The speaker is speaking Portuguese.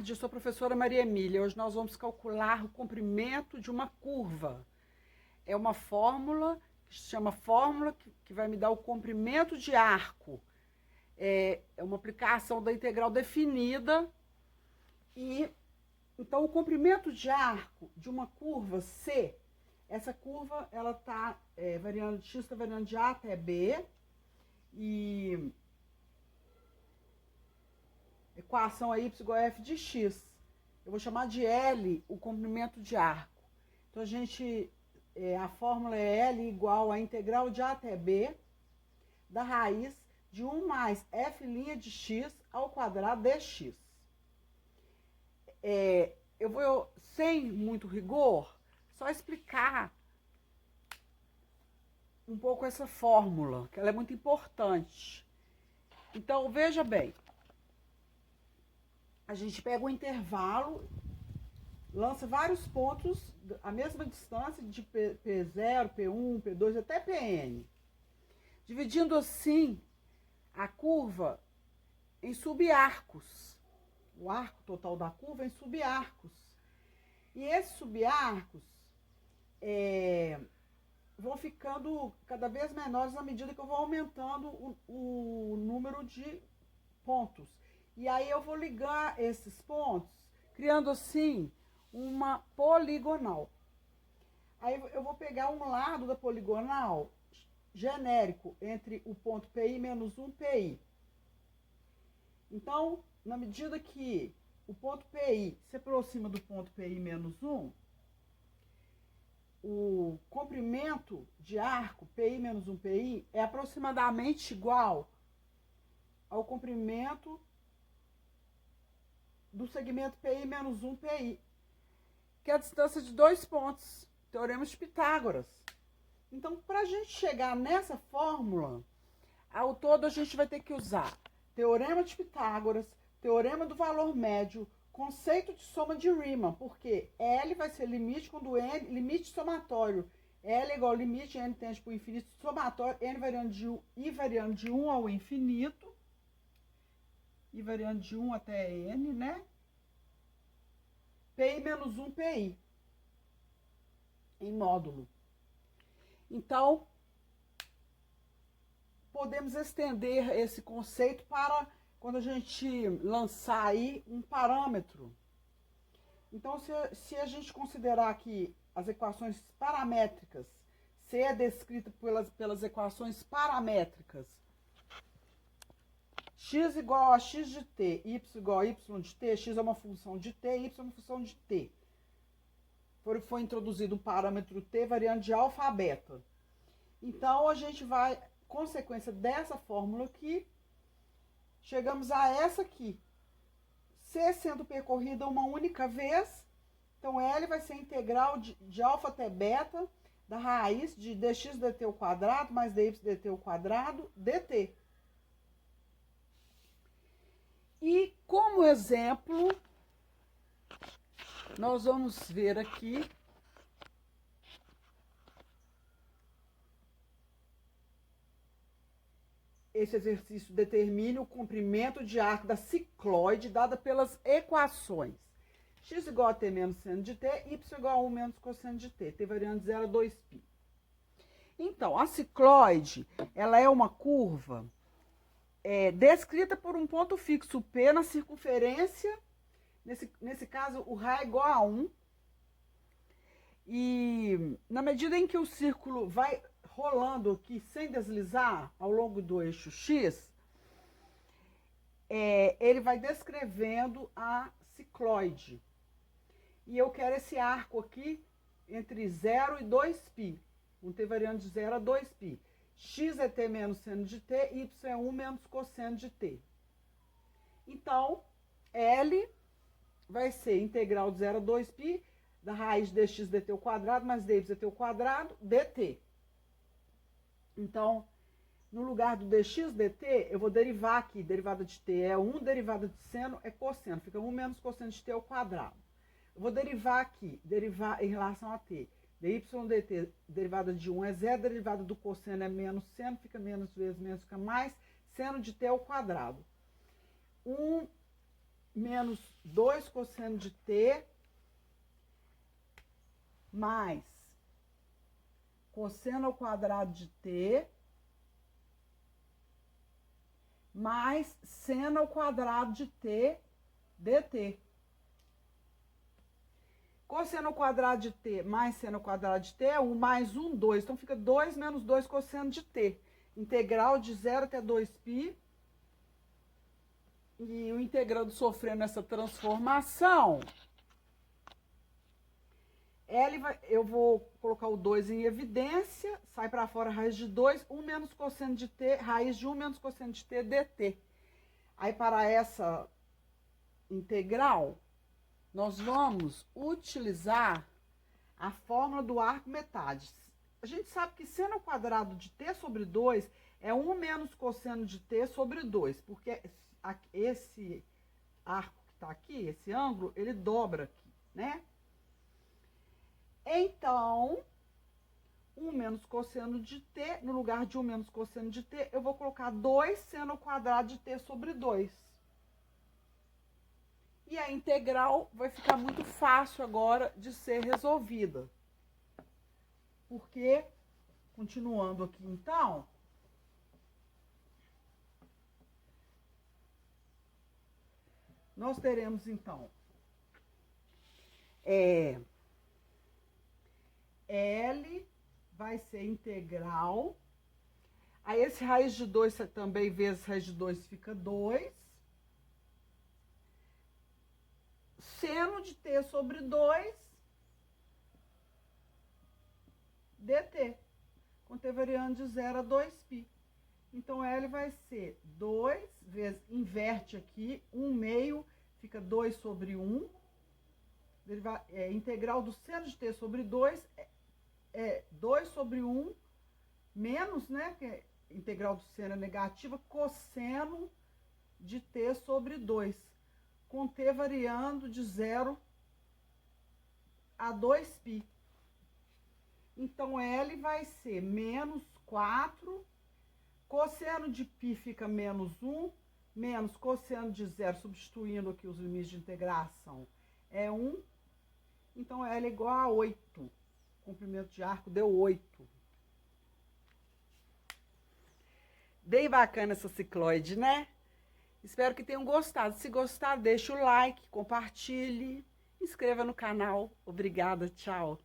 tarde, eu sou a professora Maria Emília. Hoje nós vamos calcular o comprimento de uma curva. É uma fórmula que se chama fórmula que vai me dar o comprimento de arco. É uma aplicação da integral definida. E então o comprimento de arco de uma curva C, essa curva ela está variando de x, está variando de A até B. E equação a y igual a f de x. Eu vou chamar de L o comprimento de arco. Então, a fórmula é L igual a integral de A até B da raiz de 1 mais f' de x ao quadrado dx. Eu vou, sem muito rigor, só explicar um pouco essa fórmula, que ela é muito importante. Então, veja bem. A gente pega o intervalo, lança vários pontos, a mesma distância de P0, P1, P2 até Pn. Dividindo assim a curva em subarcos. O arco total da curva em subarcos. E esses subarcos vão ficando cada vez menores à medida que eu vou aumentando o número de pontos. E aí eu vou ligar esses pontos, criando assim uma poligonal. Aí eu vou pegar um lado da poligonal genérico entre o ponto PI menos 1 PI. Então, na medida que o ponto PI se aproxima do ponto PI menos 1, o comprimento de arco PI menos 1 PI é aproximadamente igual ao comprimento do segmento PI menos 1 PI, que é a distância de 2 pontos, teorema de Pitágoras. Então, para a gente chegar nessa fórmula, ao todo a gente vai ter que usar teorema de Pitágoras, teorema do valor médio, conceito de soma de Riemann, porque L vai ser limite quando N, limite somatório, L é igual ao limite, N tende para o infinito, somatório, N variando de 1 ao infinito, e variando de 1 até N, né? PI menos 1 PI, em módulo. Então, podemos estender esse conceito para quando a gente lançar aí um parâmetro. Então, se a gente considerar que as equações paramétricas, C é descrita pelas equações paramétricas, x igual a x de t, y igual a y de t, x é uma função de t, y é uma função de t. Foi introduzido um parâmetro t variando de alfa a beta. Então, a gente vai, consequência dessa fórmula aqui, chegamos a essa aqui. C sendo percorrida uma única vez, então L vai ser integral de alfa até beta da raiz de dx dt ao quadrado mais dy dt ao quadrado dt. E como exemplo, nós vamos ver aqui esse exercício determine o comprimento de arco da cicloide dada pelas equações. X igual a t menos seno de t, y igual a 1 menos cosseno de t, t variando de 0 a 2π. Então, a cicloide, ela é uma curva descrita por um ponto fixo P na circunferência, nesse caso o raio é igual a 1, e na medida em que o círculo vai rolando aqui sem deslizar ao longo do eixo X, ele vai descrevendo a cicloide. E eu quero esse arco aqui entre 0 e 2π, um t variando de 0 a 2π. X é t menos seno de t, y é 1 menos cosseno de t. Então, L vai ser integral de 0 a 2π da raiz de dx dt ao quadrado mais dy dt ao quadrado dt. Então, no lugar do dx dt, eu vou derivar aqui, derivada de t é 1, derivada de seno é cosseno, fica 1 menos cosseno de t ao quadrado. Eu vou derivar aqui, derivar em relação a t. dy dt, derivada de 1 é 0, derivada do cosseno é menos seno, fica menos vezes menos, fica mais, seno de t ao quadrado. menos 2 cosseno de t mais cosseno ao quadrado de t mais seno ao quadrado de t dt. Cosseno ao quadrado de t mais seno ao quadrado de t é 1 mais 1, 2. Então, fica 2 menos 2 cosseno de t. Integral de 0 até 2π. E o integrando sofrendo essa transformação, eu vou colocar o 2 em evidência, sai para fora a raiz de 2, 1 menos cosseno de t, raiz de 1 menos cosseno de t dt. Aí, para essa integral, nós vamos utilizar a fórmula do arco metade. A gente sabe que seno ao quadrado de t sobre 2 é 1 menos cosseno de t sobre 2, porque esse arco que está aqui, esse ângulo, ele dobra aqui, né? Então, 1 menos cosseno de t, no lugar de 1 menos cosseno de t, eu vou colocar 2 seno ao quadrado de t sobre 2. E a integral vai ficar muito fácil agora de ser resolvida. Porque, continuando aqui então, nós teremos então L vai ser integral. Aí esse raiz de 2 também vezes raiz de 2 fica 2. Seno de t sobre 2 dt, com t variando de 0 a 2π. Então, L vai ser 2 vezes, inverte aqui, 1 meio, fica 2 sobre 1. Integral do seno de t sobre 2 é 2 sobre 1, menos, né, que integral do seno é negativa, cosseno de t sobre 2, com t variando de 0 a 2π. Então, L vai ser menos 4, cosseno de π fica menos 1, menos cosseno de 0, substituindo aqui os limites de integração, é 1. Então, L é igual a 8. Comprimento de arco deu 8. Bem bacana essa cicloide, né? Espero que tenham gostado. Se gostar, deixa o like, compartilhe, inscreva no canal. Obrigada, tchau.